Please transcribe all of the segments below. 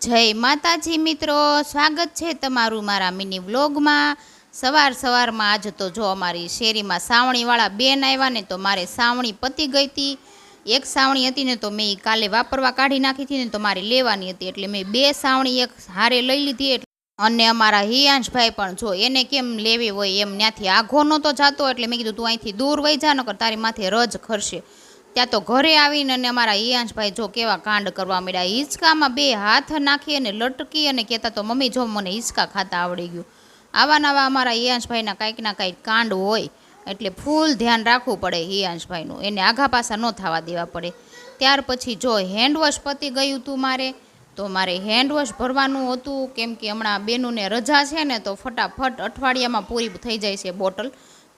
જય માતાજી મિત્રો, સ્વાગત છે તમારું મારા મિની વ્લોગમાં। સવારમાં આજ તો જો અમારી શેરીમાં સાવણીવાળા બેન આવ્યા ને, તો મારે સાવણી પતી ગઈ હતી। એક સાવણી હતી ને તો મેં કાલે વાપરવા કાઢી નાખી હતી ને, તો મારે લેવાની હતી એટલે મેં બે સાવણી એક હારે લઈ લીધી। અને અમારા હિયાંશભાઈ પણ જો એને કેમ લેવી હોય એમ ત્યાંથી આઘો નહોતો જાતો, એટલે મેં કીધું તું અહીંથી દૂર વહી જા, નકર તારી માથે રજ ખરશે। ત્યાં તો ઘરે આવીને અને અમારા હિયાંશભાઈ જો કેવા કાંડ કરવા માંડ્યા। હિંચકામાં બે હાથ નાખી અને લટકી અને કહેતા તો મમ્મી જો મને હિંચકા ખાતા આવડી ગયું। આવા નવા અમારા હિયાંશભાઈના કાંઈક ના કાંઈક કાંડ હોય, એટલે ફૂલ ધ્યાન રાખવું પડે હિયાંશભાઈનું, એને આઘા પાછા ન થવા દેવા પડે। ત્યાર પછી જો હેન્ડવોશ પતી ગયું હતું મારે, તો મારે હેન્ડવોશ ભરવાનું હતું, કેમ કે હમણાં બેનુને રજા છે ને, તો ફટાફટ અઠવાડિયામાં પૂરી થઈ જાય છે બોટલ।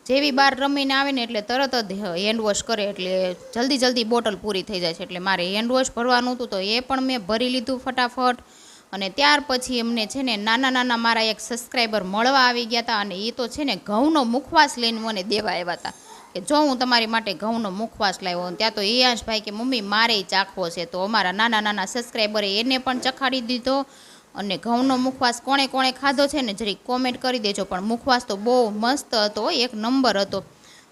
જેવી બહાર રમીને આવે ને એટલે તરત જ હેન્ડવોશ કરે, એટલે જલ્દી બોટલ પૂરી થઈ જાય છે। એટલે મારે હેન્ડવોશ ભરવાનું હતું, તો એ પણ મેં ભરી લીધું ફટાફટ। અને ત્યાર પછી એમને છે ને નાના મારા એક સબસ્ક્રાઈબર મળવા આવી ગયા હતા, અને એ તો છે ને ઘઉંનો મુખવાસ લઈને મને દેવા આવ્યા હતા કે જો હું તમારી માટે ઘઉંનો મુખવાસ લાવ્યો। ત્યાં તો હિયાંશભાઈ કે મમ્મી મારે ચાખવો છે, તો અમારા નાના સબસ્ક્રાઈબરે એને પણ ચખાડી દીધો। અને ઘઉંનો મુખવાસ કોણે ખાધો છે ને જરીક કોમેન્ટ કરી દેજો, પણ મુખવાસ તો બહુ મસ્ત હતો, એક નંબર હતો।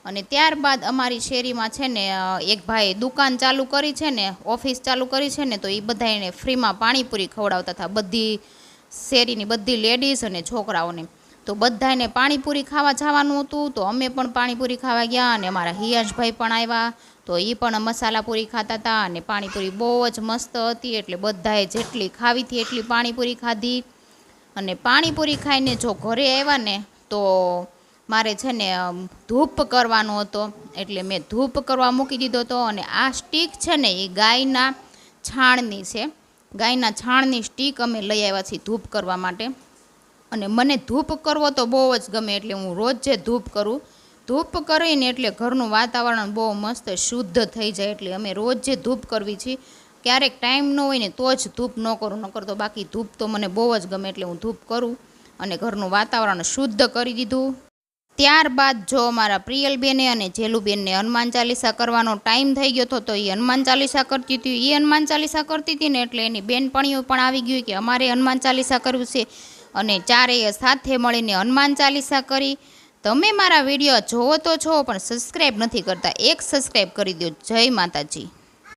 અને ત્યારબાદ અમારી શેરીમાં છે ને એક ભાઈ દુકાન ચાલુ કરી છે ને, ઓફિસ ચાલુ કરી છે ને, તો એ બધા એને ફ્રીમાં પાણીપુરી ખવડાવતા હતા, બધી શેરીની બધી લેડીઝ અને છોકરાઓને। તો બધાને પાણીપુરી ખાવા જવાનું હતું, તો અમે પણ પાણીપુરી ખાવા ગયા, અને અમારા હિયાંશભાઈ પણ આવ્યા, તો એ પણ મસાલા પૂરી ખાતા હતા, અને પાણીપુરી બહુ જ મસ્ત હતી, એટલે બધાએ જેટલી ખાવી હતી એટલી પાણીપુરી ખાધી। અને પાણીપુરી ખાઈને જો ઘરે આવ્યા ને, તો મારે છે ને ધૂપ કરવાનો હતો, એટલે મેં ધૂપ કરવા મૂકી દીધો હતો। અને આ સ્ટીક છે ને એ ગાયના છાણની છે, ગાયના છાણની સ્ટીક અમે લઈ આવ્યા છીએ ધૂપ કરવા માટે। અને મને ધૂપ કરવો તો બહુ જ ગમે, એટલે હું રોજ જે ધૂપ કરું, ધૂપ કરીને એટલે ઘરનું વાતાવરણ બહુ મસ્ત શુદ્ધ થઈ જાય, એટલે અમે રોજ જે ધૂપ કરવી છીએ। ક્યારેક ટાઈમ ન હોય ને તો જ ધૂપ ન કરું, ન કરતો બાકી ધૂપ તો મને બહુ જ ગમે, એટલે હું ધૂપ કરું અને ઘરનું વાતાવરણ શુદ્ધ કરી દીધું। ત્યારબાદ જો મારા પ્રિયલબેને અને જેલુબેનને હનુમાન ચાલીસા કરવાનો ટાઈમ થઈ ગયો હતો, તો એ હનુમાન ચાલીસા કરતી હતી। એ હનુમાન ચાલીસા કરતી હતી ને એટલે એની બેનપણીઓ પણ આવી ગયું કે અમારે હનુમાન ચાલીસા કરવું છે, અને ચારેય સાથે મળીને હનુમાન ચાલીસા કરી। તમે મારા વિડીયો જોવો તો છો, પણ સબસ્ક્રાઈબ નથી કરતા, એક સબસ્ક્રાઈબ કરી દો। જય માતાજી।